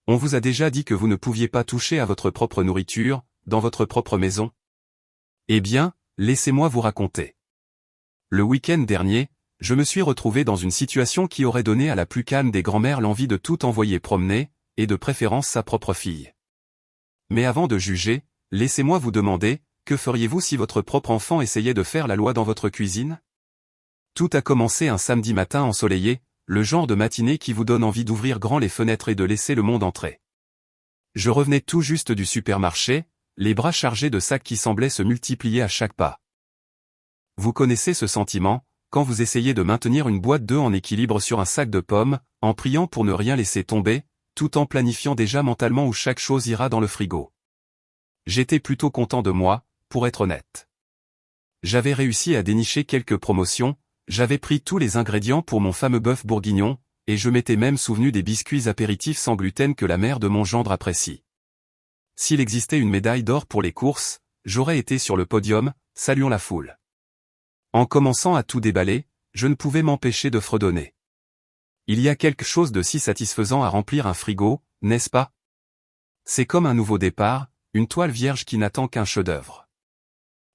On vous a déjà dit que vous ne pouviez pas toucher à votre propre nourriture, dans votre propre maison? Eh bien, laissez-moi vous raconter. Le week-end dernier, je me suis retrouvé dans une situation qui aurait donné à la plus calme des grand-mères l'envie de tout envoyer promener, et de préférence sa propre fille. Mais avant de juger, laissez-moi vous demander, que feriez-vous si votre propre enfant essayait de faire la loi dans votre cuisine? Tout a commencé un samedi matin ensoleillé, le genre de matinée qui vous donne envie d'ouvrir grand les fenêtres et de laisser le monde entrer. Je revenais tout juste du supermarché, les bras chargés de sacs qui semblaient se multiplier à chaque pas. Vous connaissez ce sentiment, quand vous essayez de maintenir une boîte d'œufs en équilibre sur un sac de pommes, en priant pour ne rien laisser tomber, tout en planifiant déjà mentalement où chaque chose ira dans le frigo. J'étais plutôt content de moi, pour être honnête. J'avais réussi à dénicher quelques promotions, j'avais pris tous les ingrédients pour mon fameux bœuf bourguignon, et je m'étais même souvenu des biscuits apéritifs sans gluten que la mère de mon gendre apprécie. S'il existait une médaille d'or pour les courses, j'aurais été sur le podium, saluant la foule. En commençant à tout déballer, je ne pouvais m'empêcher de fredonner. Il y a quelque chose de si satisfaisant à remplir un frigo, n'est-ce pas? C'est comme un nouveau départ, une toile vierge qui n'attend qu'un chef-d'œuvre.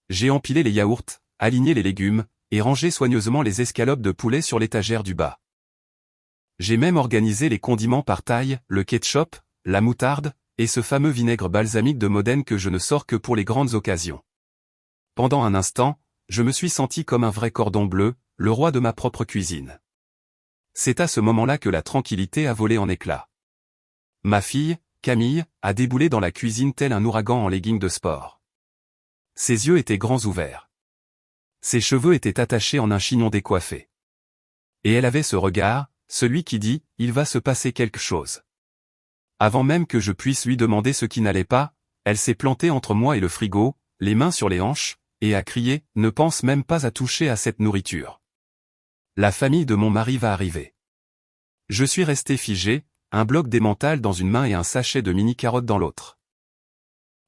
J'ai empilé les yaourts, aligné les légumes, et rangé soigneusement les escalopes de poulet sur l'étagère du bas. J'ai même organisé les condiments par taille, le ketchup, la moutarde, et ce fameux vinaigre balsamique de Modène que je ne sors que pour les grandes occasions. Pendant un instant, je me suis senti comme un vrai cordon bleu, le roi de ma propre cuisine. C'est à ce moment-là que la tranquillité a volé en éclats. Ma fille, Camille, a déboulé dans la cuisine tel un ouragan en leggings de sport. Ses yeux étaient grands ouverts. Ses cheveux étaient attachés en un chignon décoiffé. Et elle avait ce regard, celui qui dit, il va se passer quelque chose. Avant même que je puisse lui demander ce qui n'allait pas, elle s'est plantée entre moi et le frigo, les mains sur les hanches, et a crié, ne pense même pas à toucher à cette nourriture. La famille de mon mari va arriver. Je suis resté figé, un bloc d'emmental dans une main et un sachet de mini-carottes dans l'autre.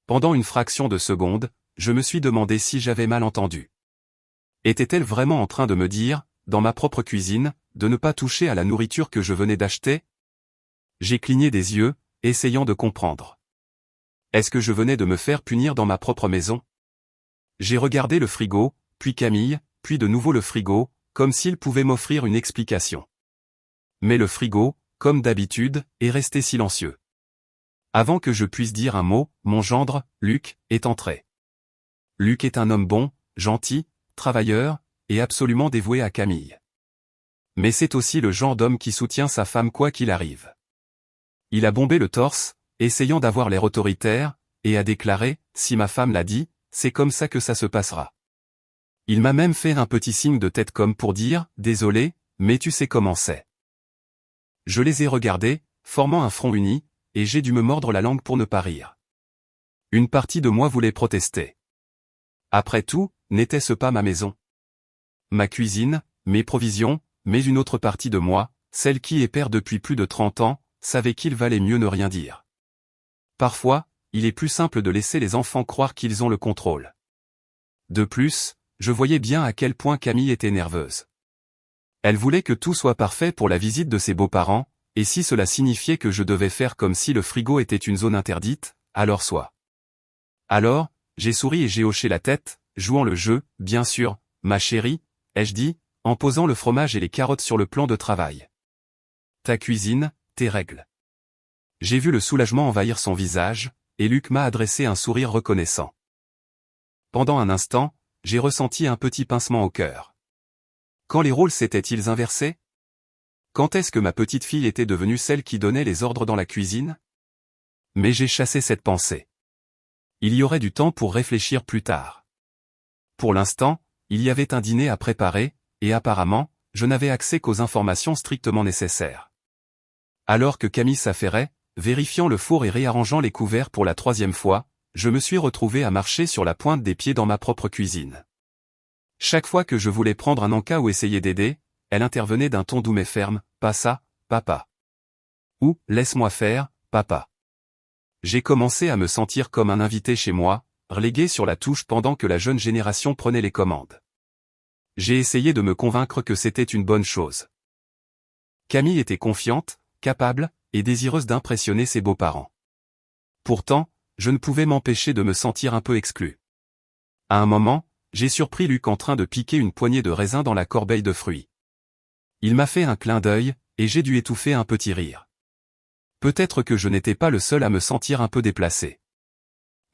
Pendant une fraction de seconde, je me suis demandé si j'avais mal entendu. Était-elle vraiment en train de me dire, dans ma propre cuisine, de ne pas toucher à la nourriture que je venais d'acheter? J'ai cligné des yeux, essayant de comprendre. Est-ce que je venais de me faire punir dans ma propre maison? J'ai regardé le frigo, puis Camille, puis de nouveau le frigo, comme s'il pouvait m'offrir une explication. Mais le frigo, comme d'habitude, est resté silencieux. Avant que je puisse dire un mot, mon gendre, Luc, est entré. Luc est un homme bon, gentil, travailleur, et absolument dévoué à Camille. Mais c'est aussi le genre d'homme qui soutient sa femme quoi qu'il arrive. Il a bombé le torse, essayant d'avoir l'air autoritaire, et a déclaré, si ma femme l'a dit, c'est comme ça que ça se passera. Il m'a même fait un petit signe de tête comme pour dire, désolé, mais tu sais comment c'est. Je les ai regardés, formant un front uni, et j'ai dû me mordre la langue pour ne pas rire. Une partie de moi voulait protester. Après tout, n'était-ce pas ma maison? Ma cuisine, mes provisions, mais une autre partie de moi, celle qui est père depuis plus de 30 ans, savait qu'il valait mieux ne rien dire. Parfois, il est plus simple de laisser les enfants croire qu'ils ont le contrôle. De plus, je voyais bien à quel point Camille était nerveuse. Elle voulait que tout soit parfait pour la visite de ses beaux-parents, et si cela signifiait que je devais faire comme si le frigo était une zone interdite, alors soit. Alors, j'ai souri et j'ai hoché la tête, jouant le jeu, bien sûr, ma chérie, ai-je dit, en posant le fromage et les carottes sur le plan de travail. Ta cuisine, tes règles. J'ai vu le soulagement envahir son visage, et Luc m'a adressé un sourire reconnaissant. Pendant un instant, j'ai ressenti un petit pincement au cœur. Quand les rôles s'étaient-ils inversés? Quand est-ce que ma petite fille était devenue celle qui donnait les ordres dans la cuisine? Mais j'ai chassé cette pensée. Il y aurait du temps pour réfléchir plus tard. Pour l'instant, il y avait un dîner à préparer, et apparemment, je n'avais accès qu'aux informations strictement nécessaires. Alors que Camille s'affairait, vérifiant le four et réarrangeant les couverts pour la 3e fois, je me suis retrouvé à marcher sur la pointe des pieds dans ma propre cuisine. Chaque fois que je voulais prendre un encas ou essayer d'aider, elle intervenait d'un ton doux mais ferme, « Pas ça, papa » ou « Laisse-moi faire, papa ». J'ai commencé à me sentir comme un invité chez moi, relégué sur la touche pendant que la jeune génération prenait les commandes. J'ai essayé de me convaincre que c'était une bonne chose. Camille était confiante, capable, et désireuse d'impressionner ses beaux-parents. Pourtant, je ne pouvais m'empêcher de me sentir un peu exclu. À un moment, j'ai surpris Luc en train de piquer une poignée de raisins dans la corbeille de fruits. Il m'a fait un clin d'œil, et j'ai dû étouffer un petit rire. Peut-être que je n'étais pas le seul à me sentir un peu déplacé.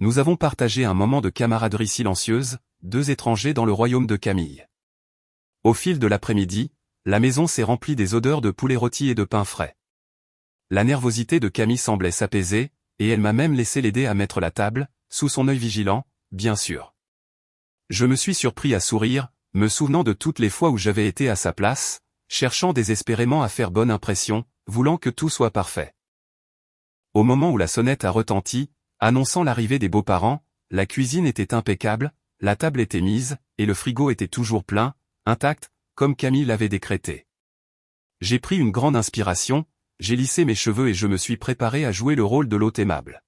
Nous avons partagé un moment de camaraderie silencieuse, deux étrangers dans le royaume de Camille. Au fil de l'après-midi, la maison s'est remplie des odeurs de poulet rôti et de pain frais. La nervosité de Camille semblait s'apaiser, et elle m'a même laissé l'aider à mettre la table, sous son œil vigilant, bien sûr. Je me suis surpris à sourire, me souvenant de toutes les fois où j'avais été à sa place, cherchant désespérément à faire bonne impression, voulant que tout soit parfait. Au moment où la sonnette a retenti, annonçant l'arrivée des beaux-parents, la cuisine était impeccable, la table était mise, et le frigo était toujours plein, intact, comme Camille l'avait décrété. J'ai pris une grande inspiration, j'ai lissé mes cheveux et je me suis préparé à jouer le rôle de l'hôte aimable.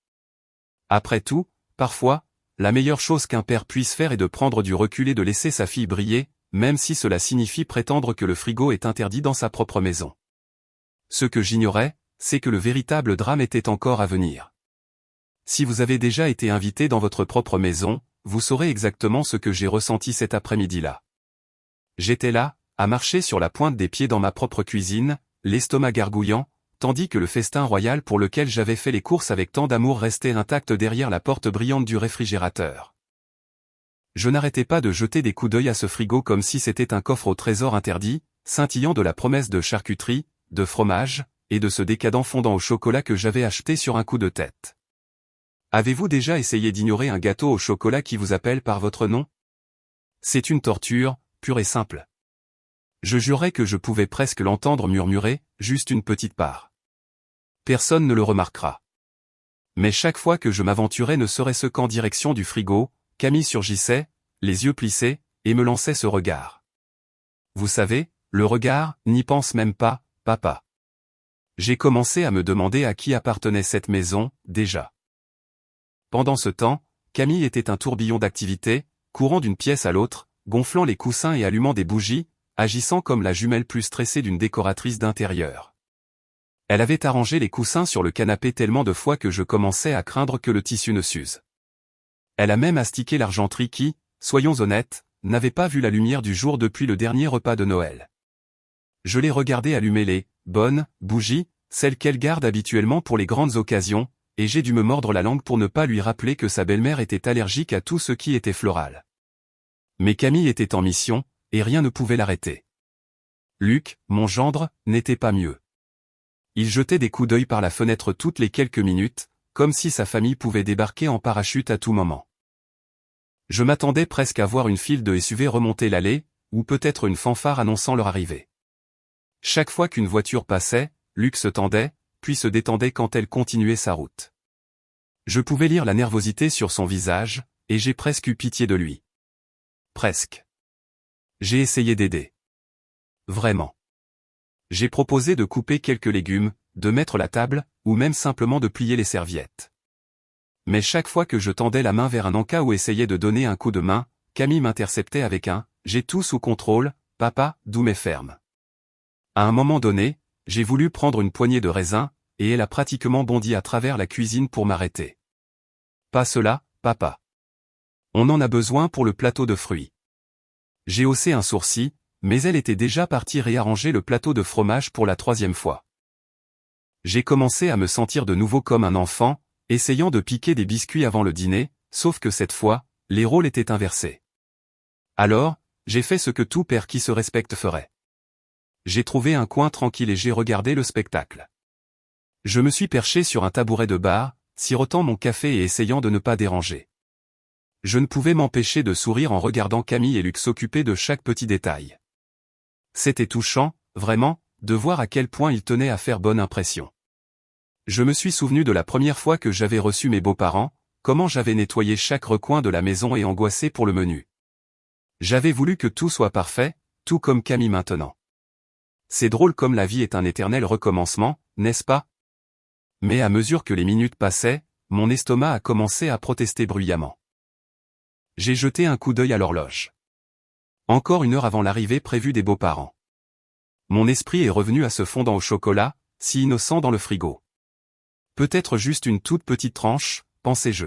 Après tout, parfois, la meilleure chose qu'un père puisse faire est de prendre du recul et de laisser sa fille briller, même si cela signifie prétendre que le frigo est interdit dans sa propre maison. Ce que j'ignorais, c'est que le véritable drame était encore à venir. Si vous avez déjà été invité dans votre propre maison, vous saurez exactement ce que j'ai ressenti cet après-midi-là. J'étais là, à marcher sur la pointe des pieds dans ma propre cuisine, l'estomac gargouillant, tandis que le festin royal pour lequel j'avais fait les courses avec tant d'amour restait intact derrière la porte brillante du réfrigérateur. Je n'arrêtais pas de jeter des coups d'œil à ce frigo comme si c'était un coffre au trésor interdit, scintillant de la promesse de charcuterie, de fromage, et de ce décadent fondant au chocolat que j'avais acheté sur un coup de tête. Avez-vous déjà essayé d'ignorer un gâteau au chocolat qui vous appelle par votre nom? C'est une torture, pure et simple. Je jurais que je pouvais presque l'entendre murmurer, juste une petite part. Personne ne le remarquera. Mais chaque fois que je m'aventurais ne serait-ce qu'en direction du frigo, Camille surgissait, les yeux plissés, et me lançait ce regard. Vous savez, le regard, n'y pense même pas, papa. J'ai commencé à me demander à qui appartenait cette maison, déjà. Pendant ce temps, Camille était un tourbillon d'activité, courant d'une pièce à l'autre, gonflant les coussins et allumant des bougies, agissant comme la jumelle plus stressée d'une décoratrice d'intérieur. Elle avait arrangé les coussins sur le canapé tellement de fois que je commençais à craindre que le tissu ne s'use. Elle a même astiqué l'argenterie qui, soyons honnêtes, n'avait pas vu la lumière du jour depuis le dernier repas de Noël. Je l'ai regardée allumer les bonnes bougies, celles qu'elle garde habituellement pour les grandes occasions, et j'ai dû me mordre la langue pour ne pas lui rappeler que sa belle-mère était allergique à tout ce qui était floral. Mais Camille était en mission, et rien ne pouvait l'arrêter. Luc, mon gendre, n'était pas mieux. Il jetait des coups d'œil par la fenêtre toutes les quelques minutes, comme si sa famille pouvait débarquer en parachute à tout moment. Je m'attendais presque à voir une file de SUV remonter l'allée, ou peut-être une fanfare annonçant leur arrivée. Chaque fois qu'une voiture passait, Luc se tendait, puis se détendait quand elle continuait sa route. Je pouvais lire la nervosité sur son visage, et j'ai presque eu pitié de lui. Presque. J'ai essayé d'aider. Vraiment. J'ai proposé de couper quelques légumes, de mettre la table, ou même simplement de plier les serviettes. Mais chaque fois que je tendais la main vers un encas ou essayais de donner un coup de main, Camille m'interceptait avec un « J'ai tout sous contrôle, papa, doux mais ferme ». À un moment donné, j'ai voulu prendre une poignée de raisins, et elle a pratiquement bondi à travers la cuisine pour m'arrêter. Pas cela, papa. On en a besoin pour le plateau de fruits. J'ai haussé un sourcil, mais elle était déjà partie réarranger le plateau de fromage pour la 3e fois. J'ai commencé à me sentir de nouveau comme un enfant, essayant de piquer des biscuits avant le dîner, sauf que cette fois, les rôles étaient inversés. Alors, j'ai fait ce que tout père qui se respecte ferait. J'ai trouvé un coin tranquille et j'ai regardé le spectacle. Je me suis perché sur un tabouret de bar, sirotant mon café et essayant de ne pas déranger. Je ne pouvais m'empêcher de sourire en regardant Camille et Luc s'occuper de chaque petit détail. C'était touchant, vraiment, de voir à quel point ils tenaient à faire bonne impression. Je me suis souvenu de la première fois que j'avais reçu mes beaux-parents, comment j'avais nettoyé chaque recoin de la maison et angoissé pour le menu. J'avais voulu que tout soit parfait, tout comme Camille maintenant. C'est drôle comme la vie est un éternel recommencement, n'est-ce pas? Mais à mesure que les minutes passaient, mon estomac a commencé à protester bruyamment. J'ai jeté un coup d'œil à l'horloge. Encore 1 heure avant l'arrivée prévue des beaux-parents. Mon esprit est revenu à ce fondant au chocolat, si innocent dans le frigo. Peut-être juste une toute petite tranche, pensais-je.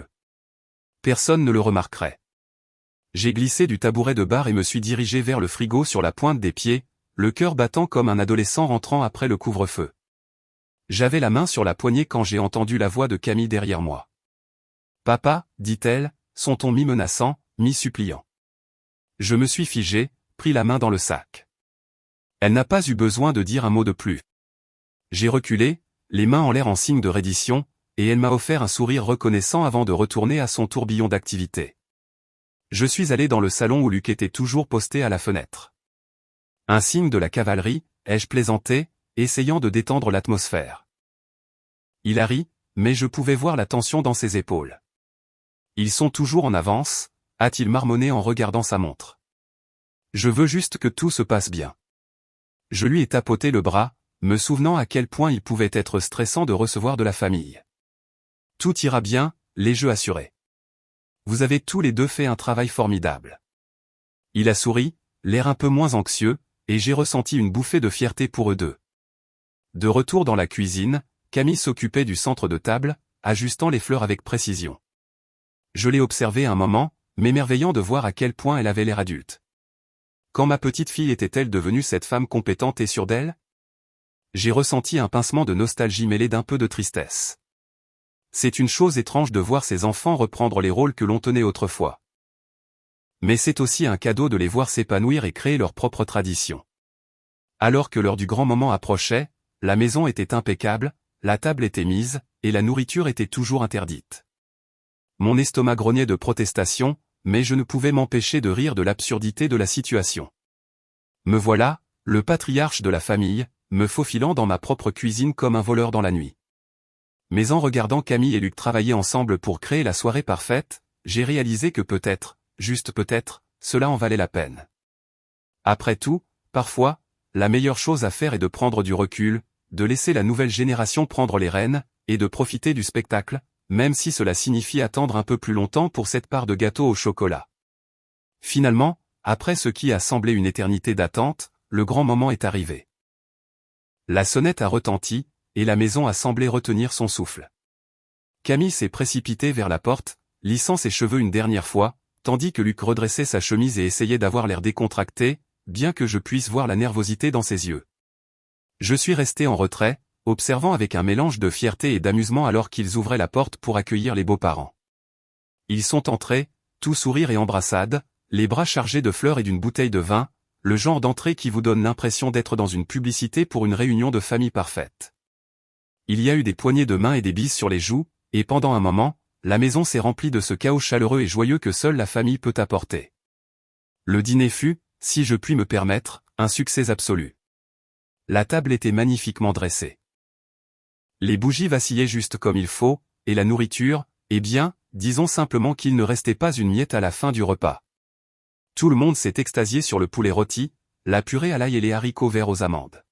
Personne ne le remarquerait. J'ai glissé du tabouret de bar et me suis dirigé vers le frigo sur la pointe des pieds, le cœur battant comme un adolescent rentrant après le couvre-feu. J'avais la main sur la poignée quand j'ai entendu la voix de Camille derrière moi. « Papa, dit-elle, son ton mi-menaçant, mi-suppliant. » Je me suis figé, pris la main dans le sac. Elle n'a pas eu besoin de dire un mot de plus. J'ai reculé, les mains en l'air en signe de reddition, et elle m'a offert un sourire reconnaissant avant de retourner à son tourbillon d'activité. Je suis allé dans le salon où Luc était toujours posté à la fenêtre. Un signe de la cavalerie, ai-je plaisanté, essayant de détendre l'atmosphère. Il a ri, mais je pouvais voir la tension dans ses épaules. Ils sont toujours en avance, a-t-il marmonné en regardant sa montre. Je veux juste que tout se passe bien. Je lui ai tapoté le bras, me souvenant à quel point il pouvait être stressant de recevoir de la famille. Tout ira bien, l'ai-je assuré. Vous avez tous les deux fait un travail formidable. Il a souri, l'air un peu moins anxieux, et j'ai ressenti une bouffée de fierté pour eux deux. De retour dans la cuisine, Camille s'occupait du centre de table, ajustant les fleurs avec précision. Je l'ai observée un moment, m'émerveillant de voir à quel point elle avait l'air adulte. Quand ma petite fille était-elle devenue cette femme compétente et sûre d'elle? J'ai ressenti un pincement de nostalgie mêlé d'un peu de tristesse. C'est une chose étrange de voir ces enfants reprendre les rôles que l'on tenait autrefois. Mais c'est aussi un cadeau de les voir s'épanouir et créer leur propre tradition. Alors que l'heure du grand moment approchait, la maison était impeccable, la table était mise, et la nourriture était toujours interdite. Mon estomac grognait de protestation, mais je ne pouvais m'empêcher de rire de l'absurdité de la situation. Me voilà, le patriarche de la famille, me faufilant dans ma propre cuisine comme un voleur dans la nuit. Mais en regardant Camille et Luc travailler ensemble pour créer la soirée parfaite, j'ai réalisé que peut-être, juste peut-être, cela en valait la peine. Après tout, parfois, la meilleure chose à faire est de prendre du recul, de laisser la nouvelle génération prendre les rênes, et de profiter du spectacle, même si cela signifie attendre un peu plus longtemps pour cette part de gâteau au chocolat. Finalement, après ce qui a semblé une éternité d'attente, le grand moment est arrivé. La sonnette a retenti, et la maison a semblé retenir son souffle. Camille s'est précipitée vers la porte, lissant ses cheveux une dernière fois, tandis que Luc redressait sa chemise et essayait d'avoir l'air décontracté, bien que je puisse voir la nervosité dans ses yeux. Je suis resté en retrait, observant avec un mélange de fierté et d'amusement alors qu'ils ouvraient la porte pour accueillir les beaux-parents. Ils sont entrés, tout sourire et embrassade, les bras chargés de fleurs et d'une bouteille de vin, le genre d'entrée qui vous donne l'impression d'être dans une publicité pour une réunion de famille parfaite. Il y a eu des poignées de main et des bises sur les joues, et pendant un moment, la maison s'est remplie de ce chaos chaleureux et joyeux que seule la famille peut apporter. Le dîner fut, si je puis me permettre, un succès absolu. La table était magnifiquement dressée. Les bougies vacillaient juste comme il faut, et la nourriture, eh bien, disons simplement qu'il ne restait pas une miette à la fin du repas. Tout le monde s'est extasié sur le poulet rôti, la purée à l'ail et les haricots verts aux amandes.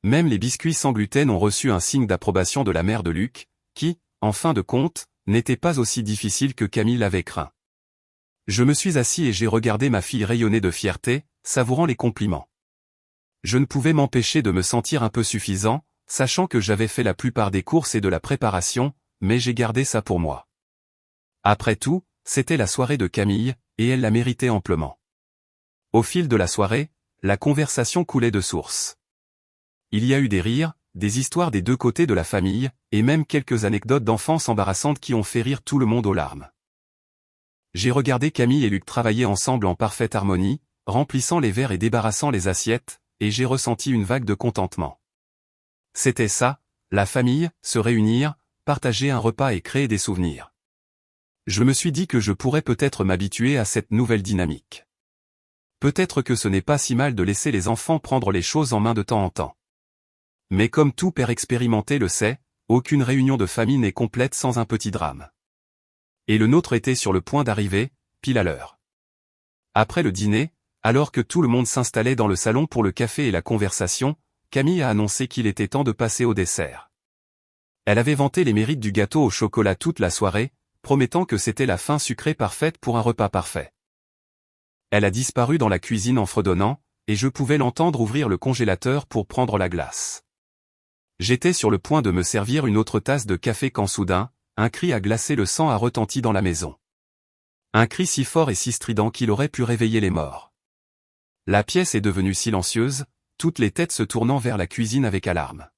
Même les biscuits sans gluten ont reçu un signe d'approbation de la mère de Luc, qui, en fin de compte, n'était pas aussi difficile que Camille l'avait craint. Je me suis assis et j'ai regardé ma fille rayonner de fierté, savourant les compliments. Je ne pouvais m'empêcher de me sentir un peu suffisant, sachant que j'avais fait la plupart des courses et de la préparation, mais j'ai gardé ça pour moi. Après tout, c'était la soirée de Camille, et elle la méritait amplement. Au fil de la soirée, la conversation coulait de source. Il y a eu des rires, des histoires des deux côtés de la famille, et même quelques anecdotes d'enfance embarrassantes qui ont fait rire tout le monde aux larmes. J'ai regardé Camille et Luc travailler ensemble en parfaite harmonie, remplissant les verres et débarrassant les assiettes, et j'ai ressenti une vague de contentement. C'était ça, la famille, se réunir, partager un repas et créer des souvenirs. Je me suis dit que je pourrais peut-être m'habituer à cette nouvelle dynamique. Peut-être que ce n'est pas si mal de laisser les enfants prendre les choses en main de temps en temps. Mais comme tout père expérimenté le sait, aucune réunion de famille n'est complète sans un petit drame. Et le nôtre était sur le point d'arriver, pile à l'heure. Après le dîner, alors que tout le monde s'installait dans le salon pour le café et la conversation, Camille a annoncé qu'il était temps de passer au dessert. Elle avait vanté les mérites du gâteau au chocolat toute la soirée, promettant que c'était la fin sucrée parfaite pour un repas parfait. Elle a disparu dans la cuisine en fredonnant, et je pouvais l'entendre ouvrir le congélateur pour prendre la glace. J'étais sur le point de me servir une autre tasse de café quand soudain, un cri à glacer le sang a retenti dans la maison. Un cri si fort et si strident qu'il aurait pu réveiller les morts. La pièce est devenue silencieuse, toutes les têtes se tournant vers la cuisine avec alarme.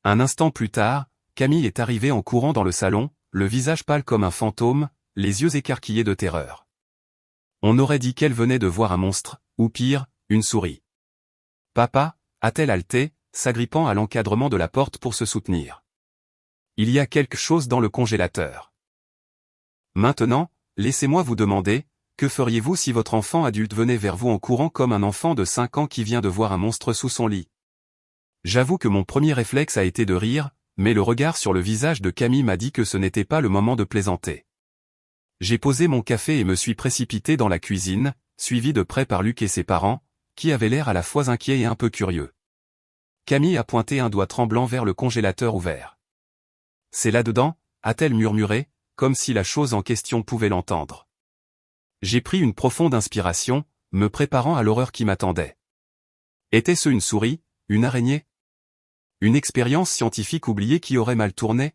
Un instant plus tard, Camille est arrivée en courant dans le salon, le visage pâle comme un fantôme, les yeux écarquillés de terreur. On aurait dit qu'elle venait de voir un monstre, ou pire, une souris. « Papa » a-t-elle haleté, s'agrippant à l'encadrement de la porte pour se soutenir. Il y a quelque chose dans le congélateur. Maintenant, laissez-moi vous demander, que feriez-vous si votre enfant adulte venait vers vous en courant comme un enfant de 5 ans qui vient de voir un monstre sous son lit? J'avoue que mon premier réflexe a été de rire, mais le regard sur le visage de Camille m'a dit que ce n'était pas le moment de plaisanter. J'ai posé mon café et me suis précipité dans la cuisine, suivi de près par Luc et ses parents, qui avaient l'air à la fois inquiets et un peu curieux. Camille a pointé un doigt tremblant vers le congélateur ouvert. « C'est là-dedans » a-t-elle murmuré, comme si la chose en question pouvait l'entendre. J'ai pris une profonde inspiration, me préparant à l'horreur qui m'attendait. Était-ce une souris, une araignée? Une expérience scientifique oubliée qui aurait mal tourné?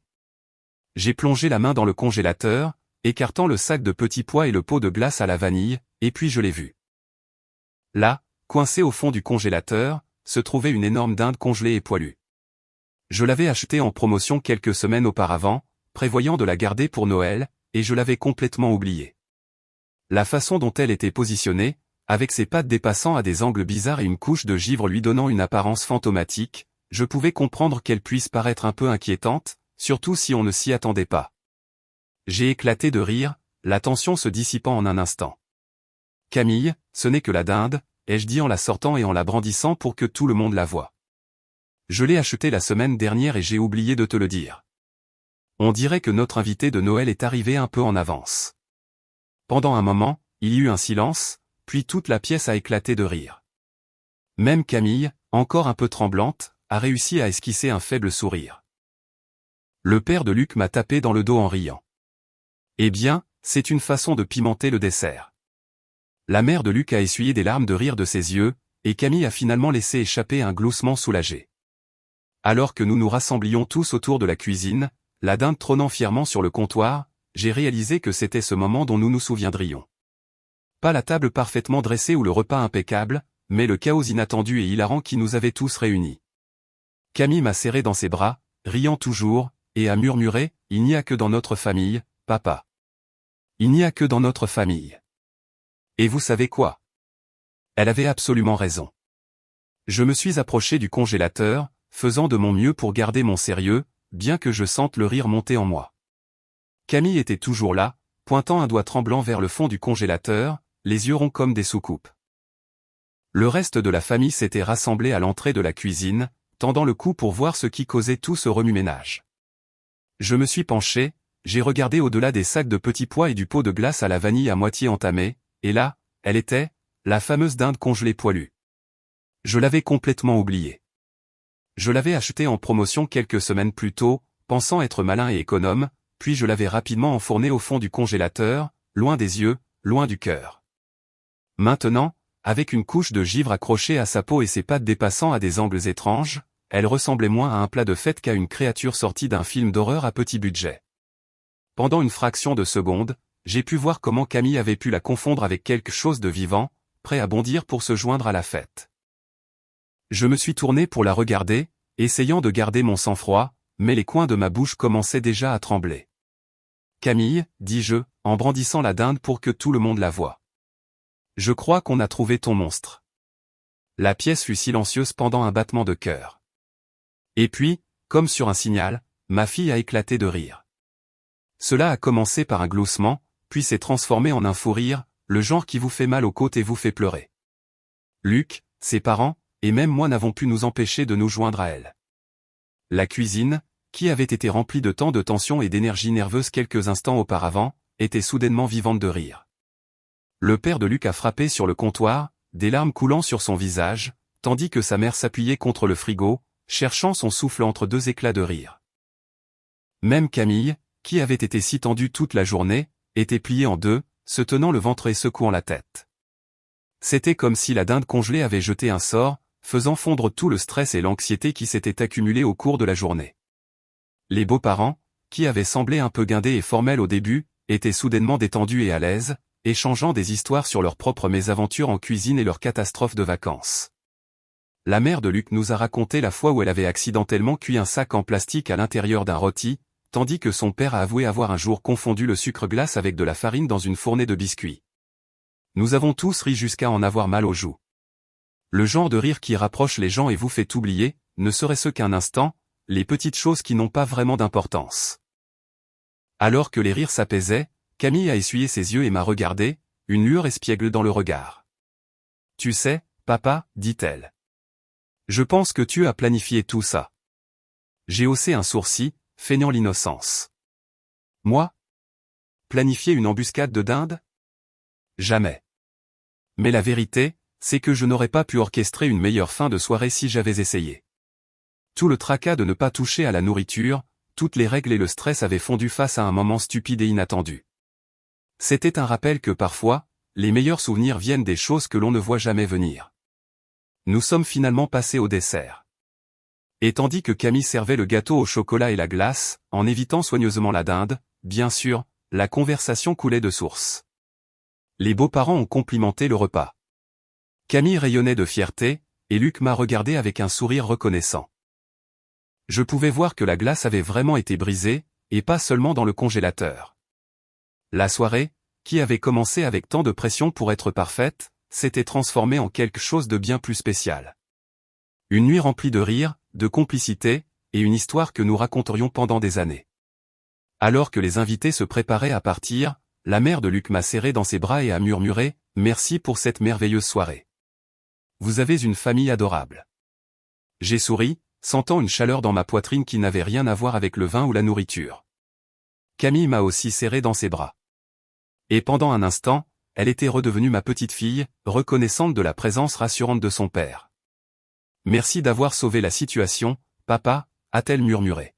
J'ai plongé la main dans le congélateur, écartant le sac de petits pois et le pot de glace à la vanille, et puis je l'ai vu. Là, coincée au fond du congélateur, se trouvait une énorme dinde congelée et poilue. Je l'avais achetée en promotion quelques semaines auparavant, prévoyant de la garder pour Noël, et je l'avais complètement oubliée. La façon dont elle était positionnée, avec ses pattes dépassant à des angles bizarres et une couche de givre lui donnant une apparence fantomatique, je pouvais comprendre qu'elle puisse paraître un peu inquiétante, surtout si on ne s'y attendait pas. J'ai éclaté de rire, la tension se dissipant en un instant. « Camille, ce n'est que la dinde », ai-je dit en la sortant et en la brandissant pour que tout le monde la voie. « Je l'ai achetée la semaine dernière et j'ai oublié de te le dire. » On dirait que notre invité de Noël est arrivé un peu en avance. Pendant un moment, il y eut un silence, puis toute la pièce a éclaté de rire. Même Camille, encore un peu tremblante, a réussi à esquisser un faible sourire. Le père de Luc m'a tapé dans le dos en riant. Eh bien, c'est une façon de pimenter le dessert. La mère de Luc a essuyé des larmes de rire de ses yeux, et Camille a finalement laissé échapper un gloussement soulagé. Alors que nous nous rassemblions tous autour de la cuisine, la dinde trônant fièrement sur le comptoir, j'ai réalisé que c'était ce moment dont nous nous souviendrions. Pas la table parfaitement dressée ou le repas impeccable, mais le chaos inattendu et hilarant qui nous avait tous réunis. Camille m'a serré dans ses bras, riant toujours, et a murmuré, « Il n'y a que dans notre famille, papa. Il n'y a que dans notre famille. » Et vous savez quoi? Elle avait absolument raison. Je me suis approché du congélateur, faisant de mon mieux pour garder mon sérieux, bien que je sente le rire monter en moi. Camille était toujours là, pointant un doigt tremblant vers le fond du congélateur, les yeux ronds comme des soucoupes. Le reste de la famille s'était rassemblé à l'entrée de la cuisine, tendant le cou pour voir ce qui causait tout ce remue-ménage. Je me suis penché, j'ai regardé au-delà des sacs de petits pois et du pot de glace à la vanille à moitié entamé, et là, elle était, la fameuse dinde congelée poilue. Je l'avais complètement oubliée. Je l'avais achetée en promotion quelques semaines plus tôt, pensant être malin et économe, puis je l'avais rapidement enfournée au fond du congélateur, loin des yeux, loin du cœur. Maintenant, avec une couche de givre accrochée à sa peau et ses pattes dépassant à des angles étranges, elle ressemblait moins à un plat de fête qu'à une créature sortie d'un film d'horreur à petit budget. Pendant une fraction de seconde, j'ai pu voir comment Camille avait pu la confondre avec quelque chose de vivant, prêt à bondir pour se joindre à la fête. Je me suis tourné pour la regarder, essayant de garder mon sang-froid, mais les coins de ma bouche commençaient déjà à trembler. « Camille, dis-je, en brandissant la dinde pour que tout le monde la voie. Je crois qu'on a trouvé ton monstre. » La pièce fut silencieuse pendant un battement de cœur. Et puis, comme sur un signal, ma fille a éclaté de rire. Cela a commencé par un gloussement, puis s'est transformé en un fou rire, le genre qui vous fait mal aux côtes et vous fait pleurer. Luc, ses parents, et même moi n'avons pu nous empêcher de nous joindre à elle. La cuisine, qui avait été remplie de tant de tension et d'énergie nerveuse quelques instants auparavant, était soudainement vivante de rire. Le père de Luc a frappé sur le comptoir, des larmes coulant sur son visage, tandis que sa mère s'appuyait contre le frigo, cherchant son souffle entre deux éclats de rire. Même Camille, qui avait été si tendue toute la journée, était pliée en deux, se tenant le ventre et secouant la tête. C'était comme si la dinde congelée avait jeté un sort, faisant fondre tout le stress et l'anxiété qui s'étaient accumulés au cours de la journée. Les beaux-parents, qui avaient semblé un peu guindés et formels au début, étaient soudainement détendus et à l'aise, échangeant des histoires sur leurs propres mésaventures en cuisine et leurs catastrophes de vacances. La mère de Luc nous a raconté la fois où elle avait accidentellement cuit un sac en plastique à l'intérieur d'un rôti, tandis que son père a avoué avoir un jour confondu le sucre glace avec de la farine dans une fournée de biscuits. Nous avons tous ri jusqu'à en avoir mal aux joues. Le genre de rire qui rapproche les gens et vous fait oublier, ne serait-ce qu'un instant, les petites choses qui n'ont pas vraiment d'importance. Alors que les rires s'apaisaient, Camille a essuyé ses yeux et m'a regardé, une lueur espiègle dans le regard. « Tu sais, papa, dit-elle. Je pense que tu as planifié tout ça. » J'ai haussé un sourcil, feignant l'innocence. « Moi? Planifier une embuscade de dinde? Jamais. Mais la vérité, c'est que je n'aurais pas pu orchestrer une meilleure fin de soirée si j'avais essayé. Tout le tracas de ne pas toucher à la nourriture, toutes les règles et le stress avaient fondu face à un moment stupide et inattendu. C'était un rappel que parfois, les meilleurs souvenirs viennent des choses que l'on ne voit jamais venir. Nous sommes finalement passés au dessert. Et tandis que Camille servait le gâteau au chocolat et la glace, en évitant soigneusement la dinde, bien sûr, la conversation coulait de source. Les beaux-parents ont complimenté le repas. Camille rayonnait de fierté, et Luc m'a regardé avec un sourire reconnaissant. Je pouvais voir que la glace avait vraiment été brisée, et pas seulement dans le congélateur. La soirée, qui avait commencé avec tant de pression pour être parfaite, s'était transformée en quelque chose de bien plus spécial. Une nuit remplie de rires, de complicité, et une histoire que nous raconterions pendant des années. Alors que les invités se préparaient à partir, la mère de Luc m'a serré dans ses bras et a murmuré « Merci pour cette merveilleuse soirée. Vous avez une famille adorable. » J'ai souri, sentant une chaleur dans ma poitrine qui n'avait rien à voir avec le vin ou la nourriture. Camille m'a aussi serré dans ses bras. Et pendant un instant, elle était redevenue ma petite fille, reconnaissante de la présence rassurante de son père. « Merci d'avoir sauvé la situation, papa », a-t-elle murmuré.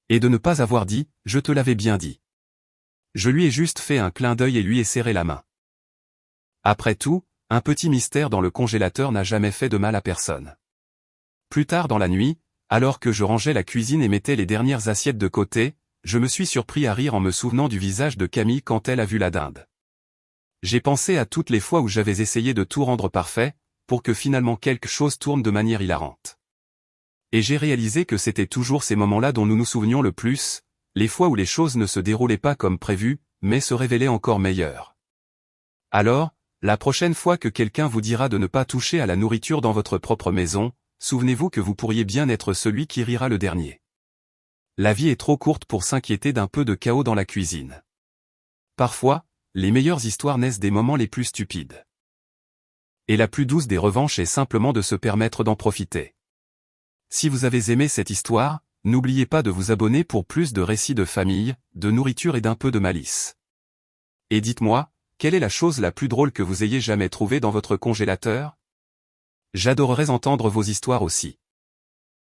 Et de ne pas avoir dit « Je te l'avais bien dit ». Je lui ai juste fait un clin d'œil et lui ai serré la main. Après tout, un petit mystère dans le congélateur n'a jamais fait de mal à personne. Plus tard dans la nuit, alors que je rangeais la cuisine et mettais les dernières assiettes de côté, je me suis surpris à rire en me souvenant du visage de Camille quand elle a vu la dinde. J'ai pensé à toutes les fois où j'avais essayé de tout rendre parfait, pour que finalement quelque chose tourne de manière hilarante. Et j'ai réalisé que c'était toujours ces moments-là dont nous nous souvenions le plus, les fois où les choses ne se déroulaient pas comme prévu, mais se révélaient encore meilleures. Alors, la prochaine fois que quelqu'un vous dira de ne pas toucher à la nourriture dans votre propre maison, souvenez-vous que vous pourriez bien être celui qui rira le dernier. La vie est trop courte pour s'inquiéter d'un peu de chaos dans la cuisine. Parfois, les meilleures histoires naissent des moments les plus stupides. Et la plus douce des revanches est simplement de se permettre d'en profiter. Si vous avez aimé cette histoire, n'oubliez pas de vous abonner pour plus de récits de famille, de nourriture et d'un peu de malice. Et dites-moi, quelle est la chose la plus drôle que vous ayez jamais trouvée dans votre congélateur? J'adorerais entendre vos histoires aussi.